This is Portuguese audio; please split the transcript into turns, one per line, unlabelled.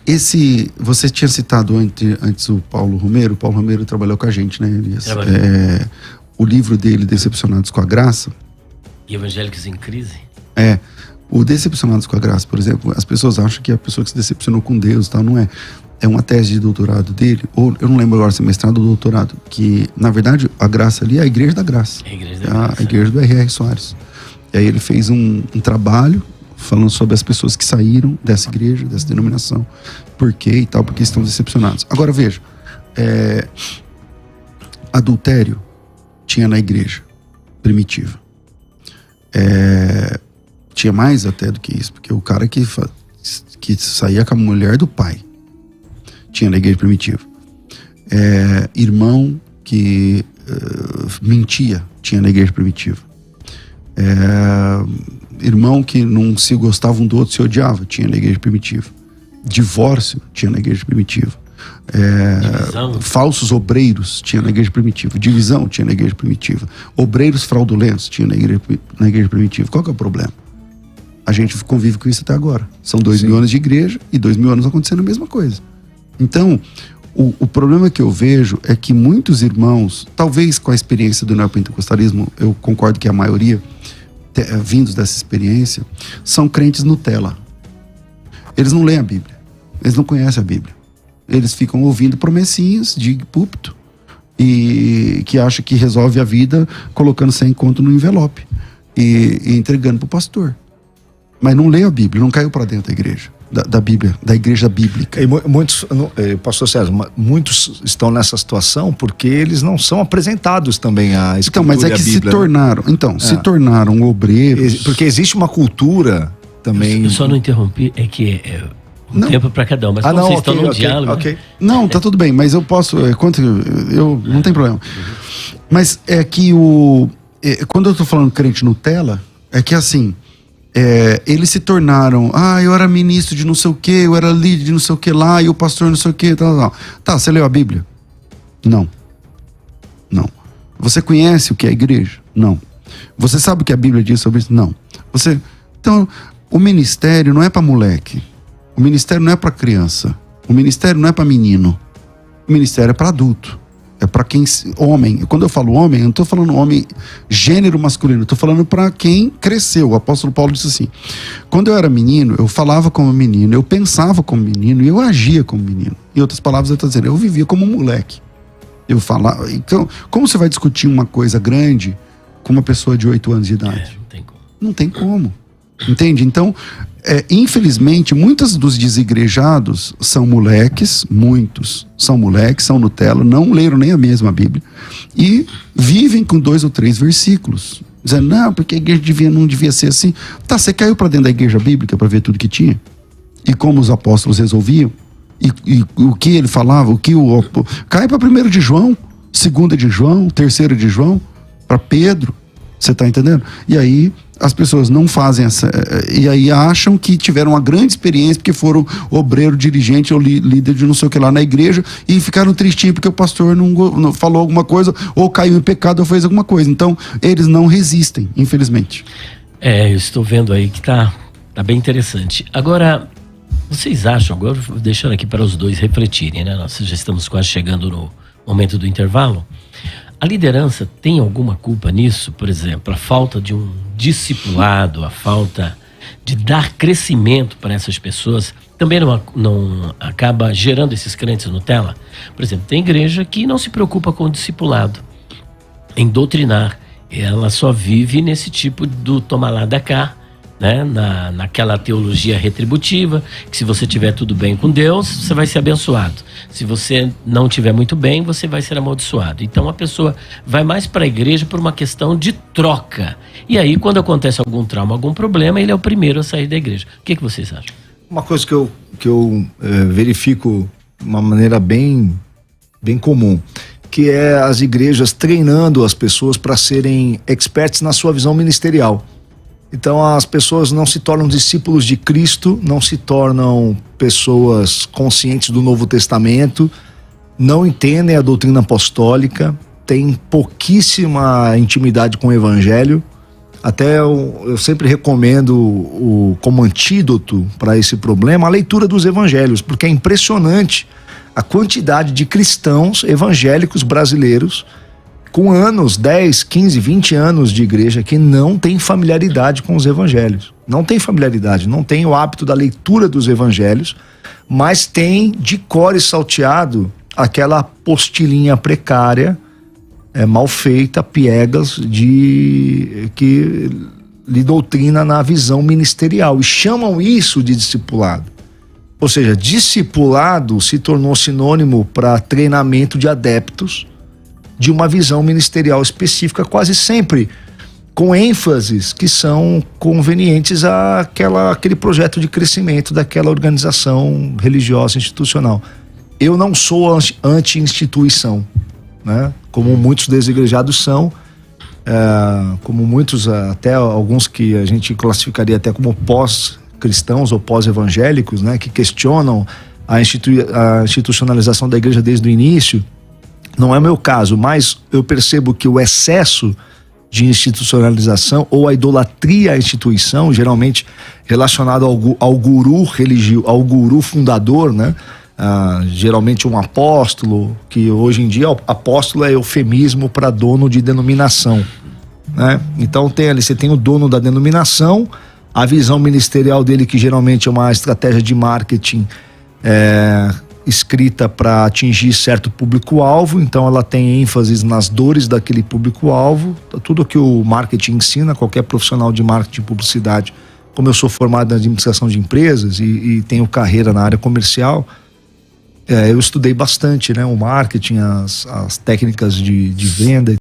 Você tinha citado antes o Paulo Romero. O Paulo Romero trabalhou com a gente, né, Elias? O livro dele, Decepcionados com a Graça.
E Evangélicos em Crise?
O Decepcionados com a Graça, por exemplo, as pessoas acham que é a pessoa que se decepcionou com Deus, tal, não é. É uma tese de doutorado dele, ou eu não lembro agora se é mestrado ou doutorado, que, na verdade, a graça ali é a Igreja da Graça. A igreja do R.R. Soares. E aí ele fez um trabalho falando sobre as pessoas que saíram dessa igreja, dessa denominação, por quê e tal, porque estão decepcionados. Agora veja, adultério tinha na igreja primitiva. Tinha mais até do que isso, porque o cara que saía com a mulher do pai tinha na igreja primitiva. Irmão que mentia tinha na igreja primitiva. Irmão que não se gostava um do outro, se odiava, tinha na igreja primitiva. Divórcio tinha na igreja primitiva. Falsos obreiros tinha na igreja primitiva. Divisão tinha na igreja primitiva. Obreiros fraudulentos tinha na igreja primitiva. Qual que é o problema? A gente convive com isso até agora. São 2000 anos de igreja e 2000 anos acontecendo a mesma coisa. Então, o problema que eu vejo é que muitos irmãos, talvez com a experiência do neopentecostalismo, eu concordo que a maioria, vindos dessa experiência, são crentes Nutella. Eles não leem a Bíblia. Eles não conhecem a Bíblia. Eles ficam ouvindo promessinhas de púlpito e que acham que resolve a vida colocando 100 conto no envelope e entregando pro pastor. Mas não lê a Bíblia, não caiu para dentro da igreja. Da Bíblia, da igreja bíblica.
E muitos, pastor César, muitos estão nessa situação porque eles não são apresentados também à Escritura.
Então, mas é que se tornaram, se tornaram obreiros.
Porque existe uma cultura também.
Eu só não interrompi, é que tempo para cada um, mas como vocês estão num diálogo.
Okay. Não, tá tudo bem, mas eu posso, não tem problema. Mas é que quando eu tô falando crente Nutella, é que assim, eles se tornaram, eu era ministro de não sei o que, eu era líder de não sei o que lá, e o pastor não sei o que, tal. Tá, você leu a Bíblia? Não. Você conhece o que é a igreja? Não. Você sabe o que a Bíblia diz sobre isso? Não. Então, o ministério não é para moleque, o ministério não é para criança, o ministério não é para menino, o ministério é para adulto. É para quem, homem. Quando eu falo homem, eu não estou falando homem gênero masculino, eu estou falando para quem cresceu. O apóstolo Paulo disse assim: quando eu era menino, eu falava como menino, eu pensava como menino e eu agia como menino. Em outras palavras, eu estou dizendo, eu vivia como um moleque. Eu falava. Então, como você vai discutir uma coisa grande com uma pessoa de 8 anos de idade?
Não tem como.
Não tem como. Entende? Então, infelizmente, muitos dos desigrejados são moleques, muitos são moleques, são Nutella, não leram nem a mesma Bíblia e vivem com 2 ou 3 versículos, dizendo, não, porque a igreja não devia ser assim. Tá, você caiu para dentro da igreja bíblica para ver tudo que tinha? E como os apóstolos resolviam? E o que ele falava? Cai para 1 de João, 2 de João, 3 de João, para Pedro. Você tá entendendo? E aí as pessoas não fazem e aí acham que tiveram uma grande experiência porque foram obreiro, dirigente ou líder de não sei o que lá na igreja e ficaram tristinhos porque o pastor não falou alguma coisa ou caiu em pecado ou fez alguma coisa. Então eles não resistem, infelizmente.
Eu estou vendo aí que tá bem interessante. Agora, vocês acham, agora deixando aqui para os dois refletirem, né? Nós já estamos quase chegando no momento do intervalo. A liderança tem alguma culpa nisso? Por exemplo, a falta de um discipulado, a falta de dar crescimento para essas pessoas também não acaba gerando esses crentes Nutella? Por exemplo, tem igreja que não se preocupa com o discipulado, em doutrinar. Ela só vive nesse tipo do toma lá da cá, né? Naquela teologia retributiva, que se você tiver tudo bem com Deus, você vai ser abençoado. Se você não tiver muito bem, você vai ser amaldiçoado. Então a pessoa vai mais para a igreja por uma questão de troca. E aí, quando acontece algum trauma, algum problema, ele é o primeiro a sair da igreja. O que vocês acham?
Uma coisa que eu verifico de uma maneira bem comum, que é as igrejas treinando as pessoas para serem experts na sua visão ministerial. Então as pessoas não se tornam discípulos de Cristo, não se tornam pessoas conscientes do Novo Testamento, não entendem a doutrina apostólica, têm pouquíssima intimidade com o Evangelho. Até eu sempre recomendo como antídoto para esse problema a leitura dos evangelhos, porque é impressionante a quantidade de cristãos evangélicos brasileiros com anos, 10, 15, 20 anos de igreja que não tem familiaridade com os evangelhos. Não tem familiaridade, não tem o hábito da leitura dos evangelhos, mas tem de cor e salteado aquela apostilinha precária, mal feita, piegas, que lhe doutrina na visão ministerial. E chamam isso de discipulado. Ou seja, discipulado se tornou sinônimo para treinamento de adeptos de uma visão ministerial específica, quase sempre com ênfases que são convenientes àquele projeto de crescimento daquela organização religiosa institucional. Eu não sou anti-instituição, né? Como muitos desigrejados são, como muitos, até alguns que a gente classificaria até como pós-cristãos ou pós-evangélicos, né? Que questionam a institucionalização da igreja desde o início. Não é o meu caso, mas eu percebo que o excesso de institucionalização ou a idolatria à instituição, geralmente relacionado ao guru religioso, ao guru fundador, né? Geralmente um apóstolo, que hoje em dia apóstolo é eufemismo para dono de denominação, né? Então você tem o dono da denominação, a visão ministerial dele, que geralmente é uma estratégia de marketing escrita para atingir certo público-alvo, então ela tem ênfases nas dores daquele público-alvo. Tudo que o marketing ensina, qualquer profissional de marketing e publicidade, como eu sou formado em administração de empresas e tenho carreira na área comercial, eu estudei bastante, né, o marketing, as técnicas de venda